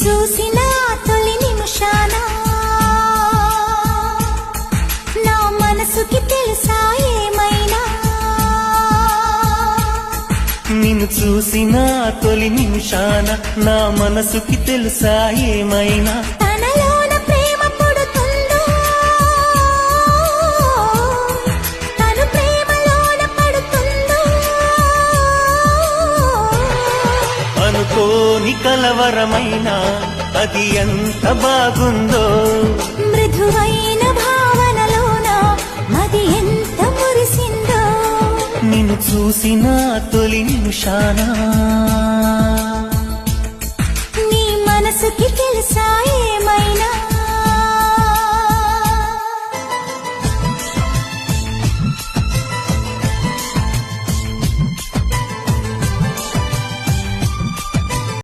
చూసిన తొలి నిమిషాన నా మనసుకి తెలుసా ఏమైనా నిన్ను చూసిన తొలి నిమిషాన నా మనసుకి తెలుసా ఏమైనా తనలోన ప్రేమ పుడుతుందో తను ప్రేమలోన పడుతుందో అనుకోని కలవరమైన అది ఎంత బాగుందో మృదువైన భావనలోన అది ఎంత మురిసిందో నిన్ను చూసిన తొలి నిమిషాన